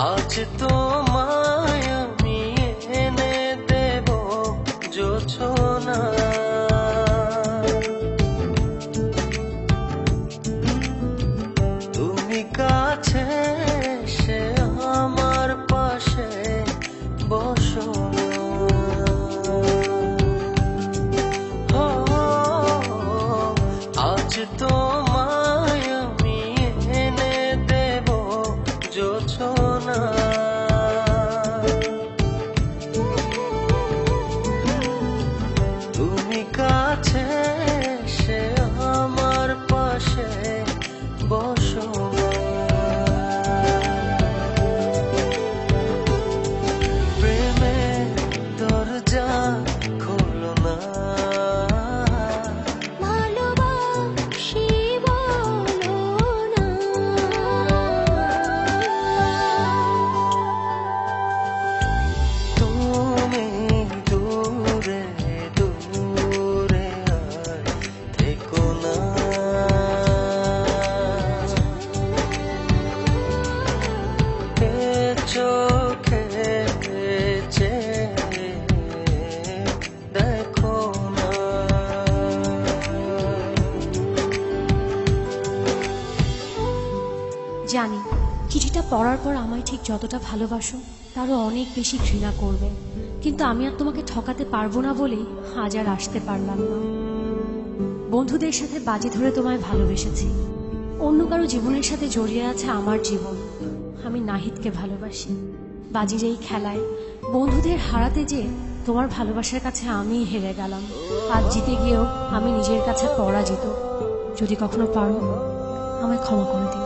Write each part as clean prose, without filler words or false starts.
আজ তোমায় আমি এনে দেব জোছনা, তুমি কাছে এসে আমার পাশে বসো। আজ তোমায় আমি এনে দেব জোছনা, তুমি কাছে এসে আমার পাশে বসো। প্রেমের দরজা খোলো না, ভালোবাসি বলো না। তুমি দূরে দূরে আর থেকো না, এ চোখে চেয়ে দেখো না। জানি চিঠিটা পড়ার পর আমায় ঠিক যতটা ভালোবাসো তারও অনেক বেশি ঘৃণা করবে, কিন্তু আমি আর তোমাকে ঠকাতে পারবো না বলেই আজ আর আসতে পারলাম না। বন্ধুদের সাথে বাজি ধরে তোমায় ভালোবেসেছি, অন্য কারো জীবনের সাথে জড়িয়ে আছে আমার জীবন। আমি নাহিদকে ভালোবাসি। বাজির এই খেলায় বন্ধুদের হারাতে যে তোমার ভালোবাসার কাছে আমিই হেরে গেলাম। আজ জিতে গিয়েও আমি নিজের কাছে পরাজিত। যদি কখনো পারো আমায় ক্ষমা করে দিও।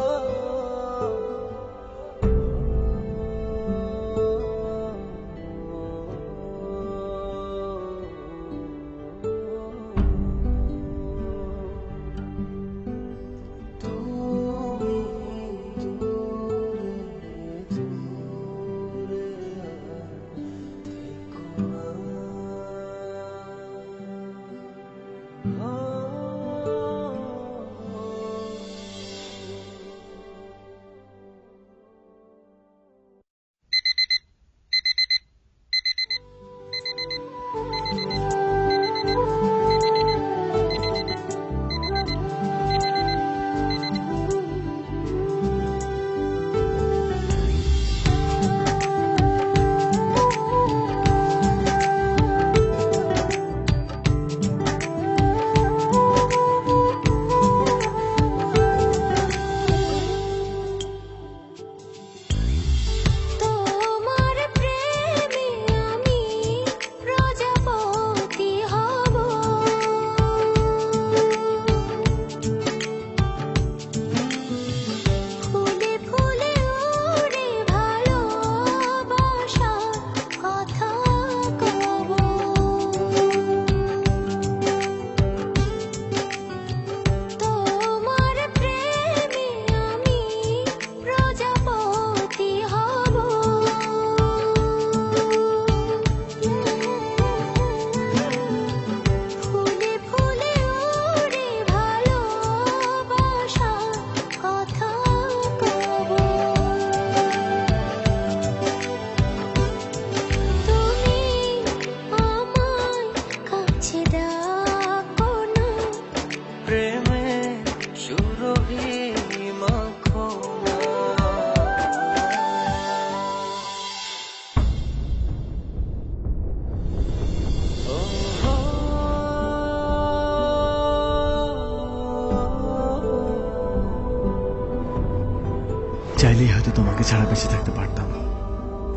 তোমাকে ছাড়া বেঁচে থাকতে পারতাম।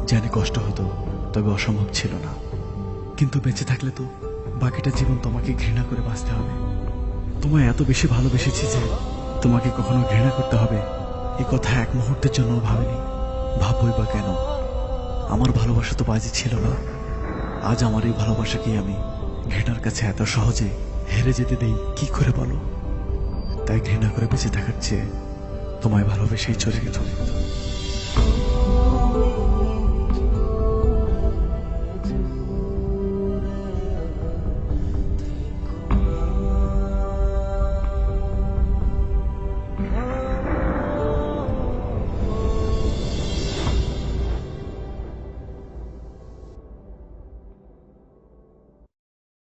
জানি কষ্ট হতো, তবে অসম্ভব ছিল না। কিন্তু বেঁচে থাকলে তো বাকিটা জীবন তোমাকে ঘৃণা করে বাঁচতে হবে। তোমায় এত বেশি ভালোবেসেছি যে তোমাকে কখনো ঘৃণা করতে হবে এই কথা এক মুহূর্তের জন্য ভাবিনি। ভাববই বা কেন? আমার ভালোবাসা তো বাজি ছিল না। আজ আমার এই ভালোবাসাকে আমি ঘৃণার কাছে এত সহজে হেরে যেতে দেই কি করে বলো? তাই ঘৃণা করে বেঁচে থাকার চেয়ে তোমায় ভালোবেসেই চলে গেল।